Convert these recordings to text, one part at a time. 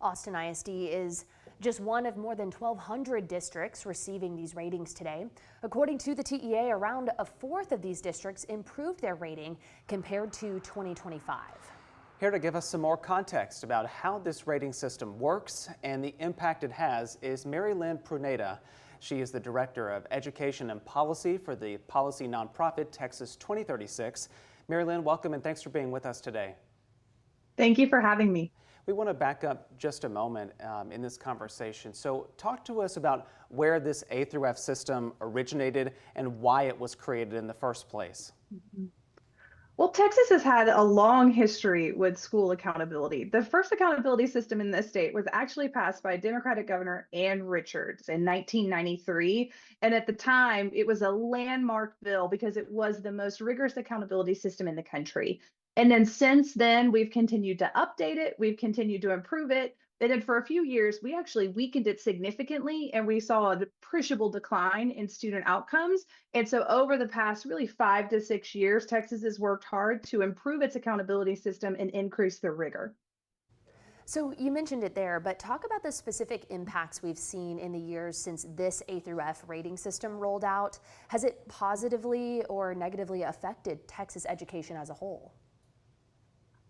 Austin ISD is just one of more than 1,200 districts receiving these ratings today. According to the TEA, around a fourth of these districts improved their rating compared to 2025. Here to give us some more context about how this rating system works and the impact it has is Mary Lynn Pruneda. She is the Director of Education and Policy for the policy nonprofit Texas 2036. Mary Lynn, welcome and thanks for being with us today. Thank you for having me. We want to back up just a moment in this conversation. So talk to us about where this A through F system originated and why it was created in the first place. Well, Texas has had a long history with school accountability. The first accountability system in this state was actually passed by Democratic Governor Ann Richards in 1993. And at the time, it was a landmark bill because it was the most rigorous accountability system in the country. And then since then, we've continued to update it. We've continued to improve it. And then for a few years, we actually weakened it significantly, and we saw an appreciable decline in student outcomes. And so over the past really 5 to 6 years, Texas has worked hard to improve its accountability system and increase the rigor. So you mentioned it there, but talk about the specific impacts we've seen in the years since this A through F rating system rolled out. Has it positively or negatively affected Texas education as a whole?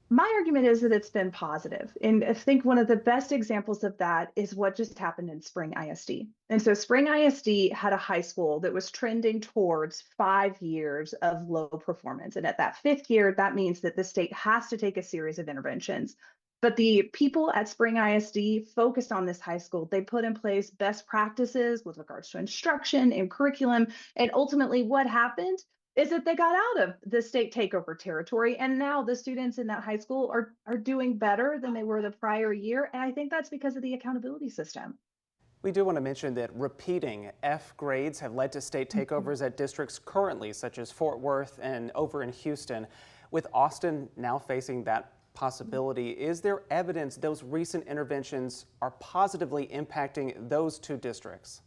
My argument is that it's been positive. And I think one of the best examples of that is what just happened in Spring ISD. And so Spring ISD had a high school that was trending towards 5 years of low performance. And at that 5th year, that means that the state has to take a series of interventions. But the people at Spring ISD focused on this high school. They put in place best practices with regards to instruction and curriculum. And ultimately what happened is that they got out of the state takeover territory. And now the students in that high school are doing better than they were the prior year. And I think that's because of the accountability system. We do want to mention that repeating F grades have led to state takeovers at districts currently, such as Fort Worth and over in Houston. With Austin now facing that possibility, is there evidence those recent interventions are positively impacting those two districts?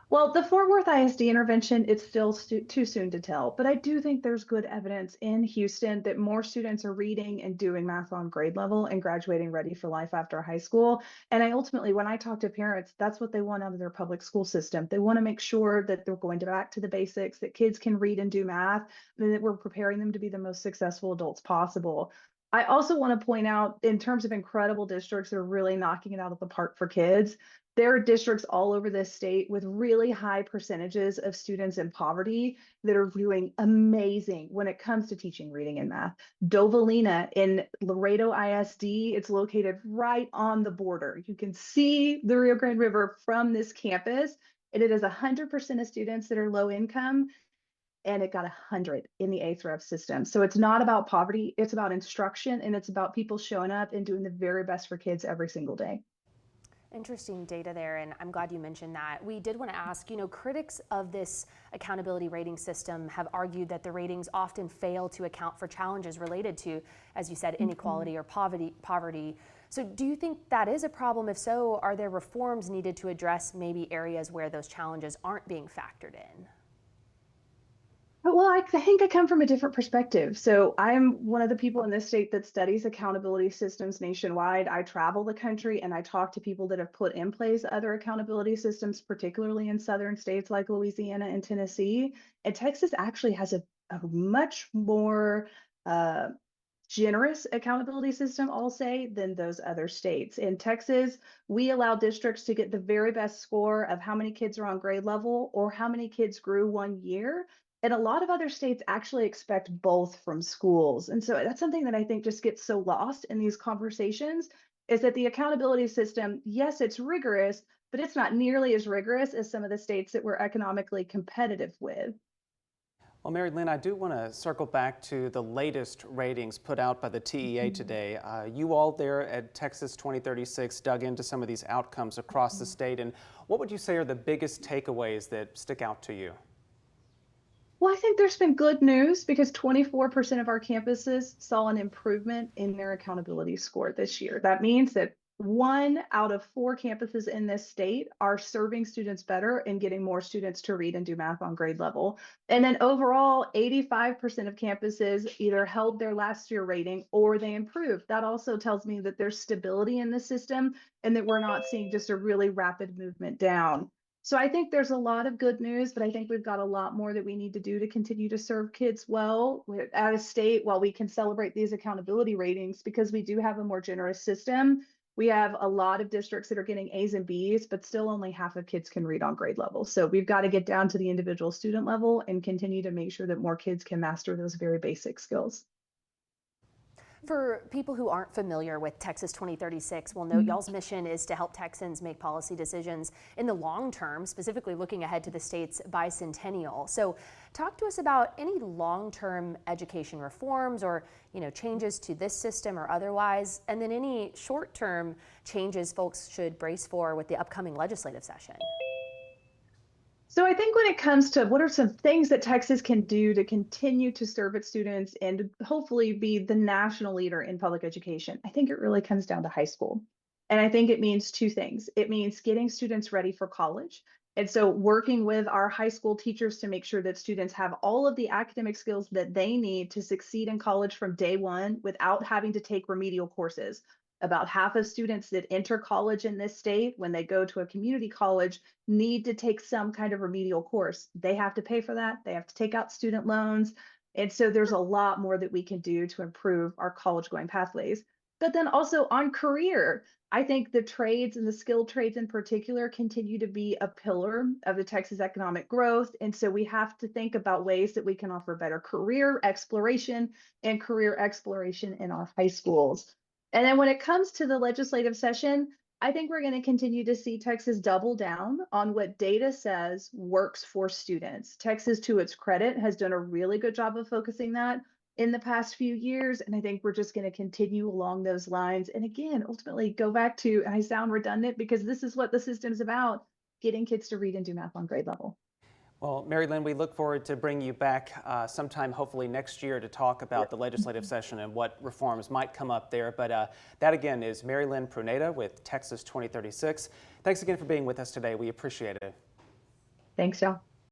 Well, the Fort Worth ISD intervention, it's still too soon to tell, but I do think there's good evidence in Houston that more students are reading and doing math on grade level and graduating ready for life after high school. And when I talk to parents, that's what they want out of their public school system. They want to make sure that they're going back to the basics, that kids can read and do math, and that we're preparing them to be the most successful adults possible. I also want to point out, in terms of incredible districts that are really knocking it out of the park for kids, there are districts all over this state with really high percentages of students in poverty that are doing amazing when it comes to teaching reading and math. Dovalina in Laredo ISD, it's located right on the border. You can see the Rio Grande River from this campus, and it is 100% of students that are low income, and it got 100 in the A through F system. So it's not about poverty, it's about instruction, and it's about people showing up and doing the very best for kids every single day. Interesting data there, and I'm glad you mentioned that. We did want to ask, critics of this accountability rating system have argued that the ratings often fail to account for challenges related to, as you said, inequality or poverty. So do you think that is a problem? If so, are there reforms needed to address maybe areas where those challenges aren't being factored in? Well, I think I come from a different perspective. So I'm one of the people in this state that studies accountability systems nationwide. I travel the country and I talk to people that have put in place other accountability systems, particularly in southern states like Louisiana and Tennessee. And Texas actually has a much more generous accountability system, I'll say, than those other states. In Texas, we allow districts to get the very best score of how many kids are on grade level or how many kids grew 1 year. And a lot of other states actually expect both from schools. And so that's something that I think just gets so lost in these conversations, is that the accountability system, yes, it's rigorous, but it's not nearly as rigorous as some of the states that we're economically competitive with. Well, Mary Lynn, I do want to circle back to the latest ratings put out by the TEA today. You all there at Texas 2036 dug into some of these outcomes across the state. And what would you say are the biggest takeaways that stick out to you? Well, I think there's been good news because 24% of our campuses saw an improvement in their accountability score this year. That means that 1 out of 4 campuses in this state are serving students better and getting more students to read and do math on grade level. And then overall, 85% of campuses either held their last year rating or they improved. That also tells me that there's stability in the system and that we're not seeing just a really rapid movement down. So I think there's a lot of good news, but I think we've got a lot more that we need to do to continue to serve kids well at a state while we can celebrate these accountability ratings, because we do have a more generous system. We have a lot of districts that are getting A's and B's, but still only half of kids can read on grade level. So we've got to get down to the individual student level and continue to make sure that more kids can master those very basic skills. For people who aren't familiar with Texas 2036, we'll note y'all's mission is to help Texans make policy decisions in the long term, specifically looking ahead to the state's bicentennial. So talk to us about any long-term education reforms or changes to this system or otherwise, and then any short-term changes folks should brace for with the upcoming legislative session. So I think when it comes to what are some things that Texas can do to continue to serve its students and hopefully be the national leader in public education, I think it really comes down to high school. And I think it means 2 things. It means getting students ready for college. And so working with our high school teachers to make sure that students have all of the academic skills that they need to succeed in college from day one without having to take remedial courses. About half of students that enter college in this state, when they go to a community college, need to take some kind of remedial course. They have to pay for that. They have to take out student loans. And so there's a lot more that we can do to improve our college going pathways. But then also on career, I think the trades and the skilled trades in particular continue to be a pillar of the Texas economic growth. And so we have to think about ways that we can offer better career exploration in our high schools. And then when it comes to the legislative session, I think we're going to continue to see Texas double down on what data says works for students. Texas, to its credit, has done a really good job of focusing that in the past few years. And I think we're just going to continue along those lines. And again, ultimately go back to, and I sound redundant because this is what the system is about, getting kids to read and do math on grade level. Well, Mary Lynn, we look forward to bringing you back sometime, hopefully next year, to talk about the legislative session and what reforms might come up there. But that, again, is Mary Lynn Pruneda with Texas 2036. Thanks again for being with us today. We appreciate it. Thanks, y'all.